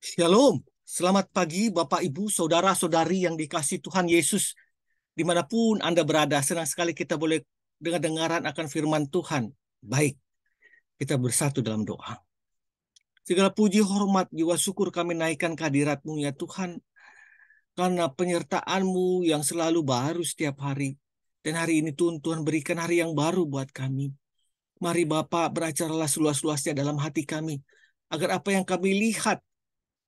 Shalom, selamat pagi Bapak Ibu, Saudara-saudari yang dikasihi Tuhan Yesus. Dimanapun Anda berada, senang sekali kita boleh dengar-dengaran akan firman Tuhan. Baik, kita bersatu dalam doa. Segala puji, hormat, jiwa syukur kami naikkan kehadirat-Mu ya Tuhan, karena penyertaan-Mu yang selalu baru setiap hari. Dan hari ini Tuhan berikan hari yang baru buat kami. Mari Bapak beracaralah seluas-luasnya dalam hati kami, agar apa yang kami lihat,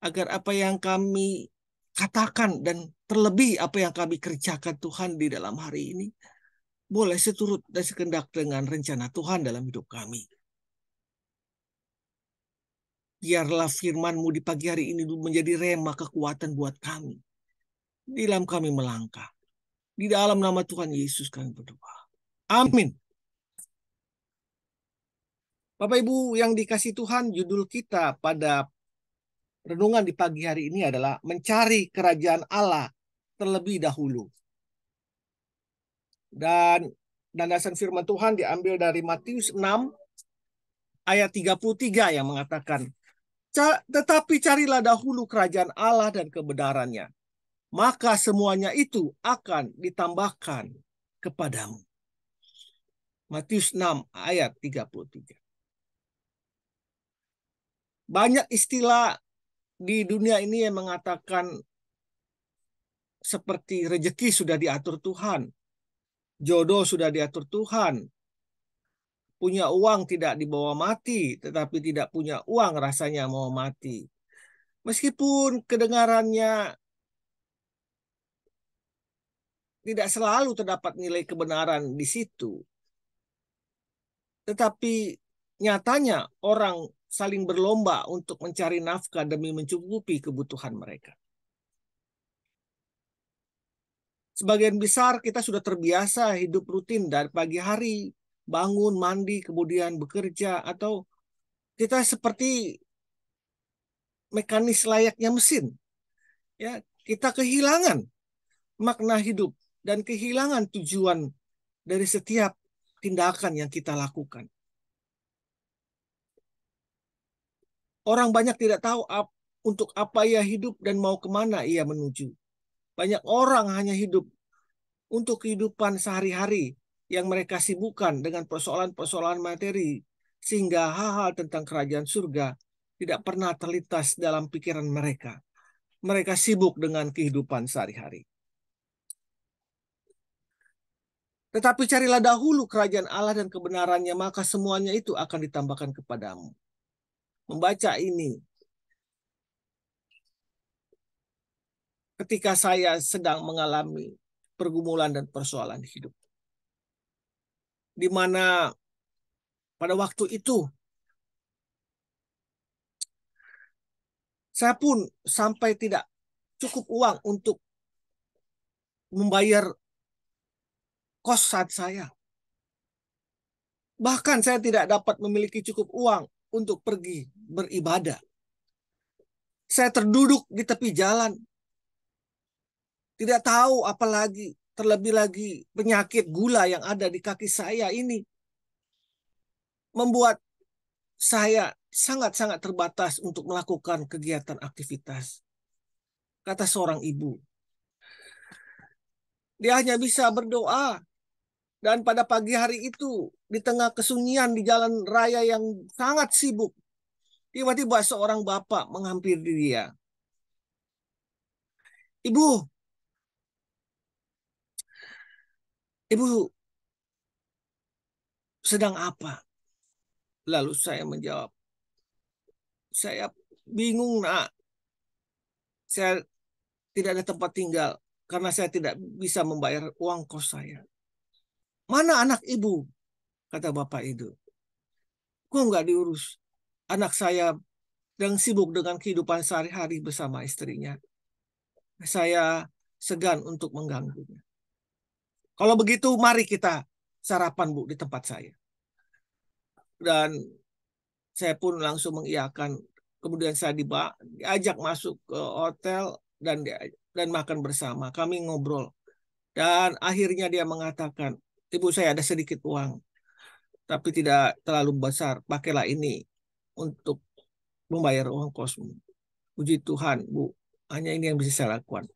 agar apa yang kami katakan dan terlebih apa yang kami kerjakan Tuhan di dalam hari ini boleh seturut dan sekendak dengan rencana Tuhan dalam hidup kami. Biarlah firman-Mu di pagi hari ini menjadi rema kekuatan buat kami. Di dalam kami melangkah. Di dalam nama Tuhan Yesus kami berdoa. Amin. Bapak Ibu yang dikasih Tuhan, judul kita pada renungan di pagi hari ini adalah mencari kerajaan Allah terlebih dahulu. Dan landasan firman Tuhan diambil dari Matius 6 ayat 33 yang mengatakan, tetapi carilah dahulu kerajaan Allah dan kebenarannya, maka semuanya itu akan ditambahkan kepadamu. Matius 6 ayat 33. Banyak istilah di dunia ini yang mengatakan seperti rezeki sudah diatur Tuhan, jodoh sudah diatur Tuhan, punya uang tidak dibawa mati, tetapi tidak punya uang rasanya mau mati. Meskipun kedengarannya tidak selalu terdapat nilai kebenaran di situ, tetapi nyatanya orang saling berlomba untuk mencari nafkah demi mencukupi kebutuhan mereka. Sebagian besar kita sudah terbiasa hidup rutin dari pagi hari, bangun, mandi, kemudian bekerja, atau kita seperti mekanis layaknya mesin. Ya, kita kehilangan makna hidup dan kehilangan tujuan dari setiap tindakan yang kita lakukan. Orang banyak tidak tahu untuk apa ia hidup dan mau kemana ia menuju. Banyak orang hanya hidup untuk kehidupan sehari-hari yang mereka sibukkan dengan persoalan-persoalan materi, sehingga hal-hal tentang kerajaan surga tidak pernah terlintas dalam pikiran mereka. Mereka sibuk dengan kehidupan sehari-hari. Tetapi carilah dahulu kerajaan Allah dan kebenarannya, maka semuanya itu akan ditambahkan kepadamu. Membaca ini ketika saya sedang mengalami pergumulan dan persoalan hidup. Di mana pada waktu itu saya pun sampai tidak cukup uang untuk membayar kos saat saya. Bahkan saya tidak dapat memiliki cukup uang untuk pergi beribadah. Saya terduduk di tepi jalan. Tidak tahu apalagi, terlebih lagi penyakit gula yang ada di kaki saya ini membuat saya sangat-sangat terbatas untuk melakukan kegiatan aktivitas. Kata seorang ibu, dia hanya bisa berdoa. Dan pada pagi hari itu, di tengah kesunyian di jalan raya yang sangat sibuk, tiba-tiba seorang bapak menghampiri dia. Ibu, ibu sedang apa? Lalu saya menjawab, saya bingung nak, saya tidak ada tempat tinggal karena saya tidak bisa membayar uang kos saya. Mana anak ibu? Kata bapak itu. Kok nggak diurus? Anak saya sedang sibuk dengan kehidupan sehari-hari bersama istrinya. Saya segan untuk mengganggunya. Kalau begitu, mari kita sarapan, Bu, di tempat saya. Dan saya pun langsung mengiyakan. Kemudian saya diajak masuk ke hotel dan makan bersama. Kami ngobrol. Dan akhirnya dia mengatakan, Ibu, saya ada sedikit uang, tapi tidak terlalu besar. Pakailah ini untuk membayar uang kosmu. Puji Tuhan, Bu. Hanya ini yang bisa saya lakukan.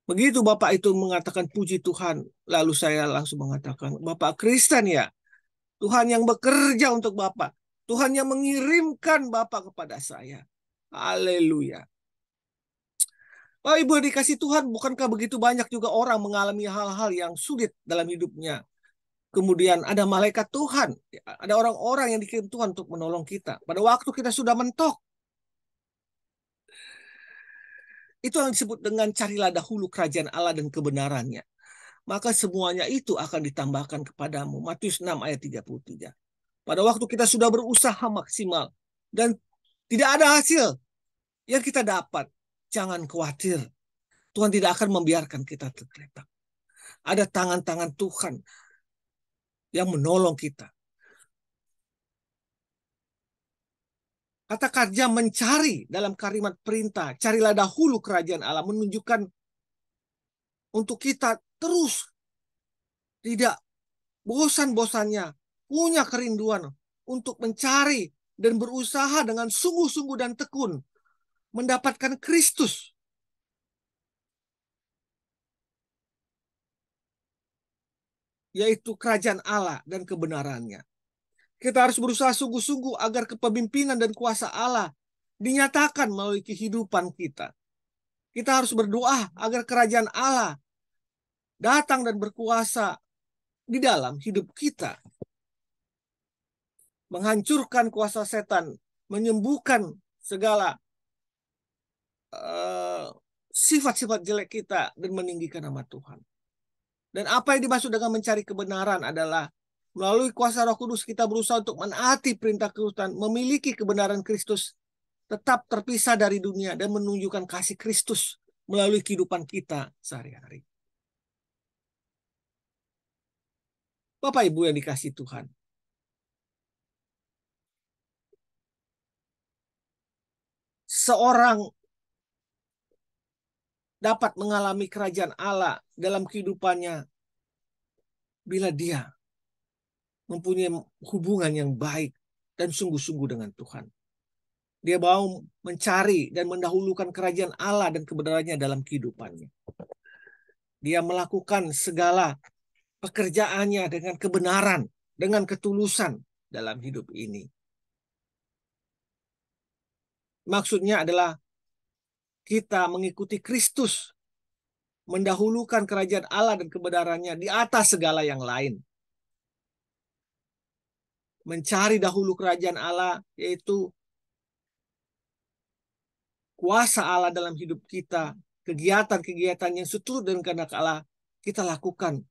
Begitu Bapak itu mengatakan puji Tuhan, lalu saya langsung mengatakan, Bapak Kristen ya, Tuhan yang bekerja untuk Bapak. Tuhan yang mengirimkan Bapak kepada saya. Haleluya. Oh, Ibu dikasih Tuhan, bukankah begitu banyak juga orang mengalami hal-hal yang sulit dalam hidupnya. Kemudian ada malaikat Tuhan, ada orang-orang yang dikirim Tuhan untuk menolong kita. Pada waktu kita sudah mentok, itu yang disebut dengan carilah dahulu kerajaan Allah dan kebenarannya. Maka semuanya itu akan ditambahkan kepadamu. Matius 6 ayat 33. Pada waktu kita sudah berusaha maksimal dan tidak ada hasil yang kita dapat, jangan khawatir. Tuhan tidak akan membiarkan kita tergeletak. Ada tangan-tangan Tuhan yang menolong kita. Kata kerja mencari dalam kalimat perintah, carilah dahulu kerajaan Allah, menunjukkan untuk kita terus tidak bosan-bosannya, punya kerinduan untuk mencari dan berusaha dengan sungguh-sungguh dan tekun mendapatkan Kristus. Yaitu kerajaan Allah dan kebenarannya. Kita harus berusaha sungguh-sungguh agar kepemimpinan dan kuasa Allah dinyatakan melalui kehidupan kita. Kita harus berdoa agar kerajaan Allah datang dan berkuasa di dalam hidup kita. Menghancurkan kuasa setan, menyembuhkan segala sifat-sifat jelek kita dan meninggikan nama Tuhan. Dan apa yang dimaksud dengan mencari kebenaran adalah melalui kuasa Roh Kudus kita berusaha untuk menaati perintah Tuhan, memiliki kebenaran Kristus, tetap terpisah dari dunia dan menunjukkan kasih Kristus melalui kehidupan kita sehari-hari. Bapak Ibu yang dikasih Tuhan, seorang dapat mengalami kerajaan Allah dalam kehidupannya bila dia mempunyai hubungan yang baik dan sungguh-sungguh dengan Tuhan. Dia mau mencari dan mendahulukan kerajaan Allah dan kebenarannya dalam kehidupannya. Dia melakukan segala pekerjaannya dengan kebenaran, dengan ketulusan dalam hidup ini. Maksudnya adalah kita mengikuti Kristus, mendahulukan kerajaan Allah dan kebenarannya di atas segala yang lain. Mencari dahulu kerajaan Allah, yaitu kuasa Allah dalam hidup kita, kegiatan-kegiatan yang seturut dengan kehendak Allah, kita lakukan.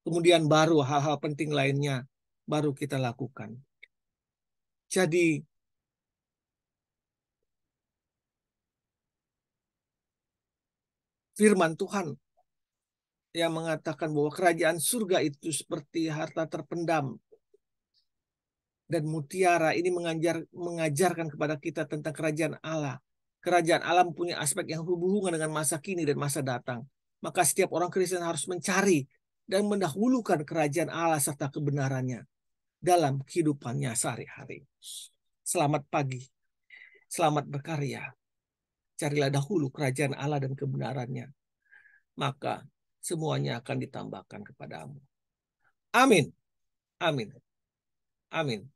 Kemudian baru hal-hal penting lainnya baru kita lakukan. Jadi firman Tuhan yang mengatakan bahwa kerajaan surga itu seperti harta terpendam dan mutiara, ini mengajarkan kepada kita tentang kerajaan Allah. Kerajaan Allah mempunyai aspek yang berhubungan dengan masa kini dan masa datang. Maka setiap orang Kristen harus mencari dan mendahulukan kerajaan Allah serta kebenarannya dalam kehidupannya sehari-hari. Selamat pagi, selamat berkarya. Carilah dahulu kerajaan Allah dan kebenarannya, maka semuanya akan ditambahkan kepadamu. Amin. Amin. Amin.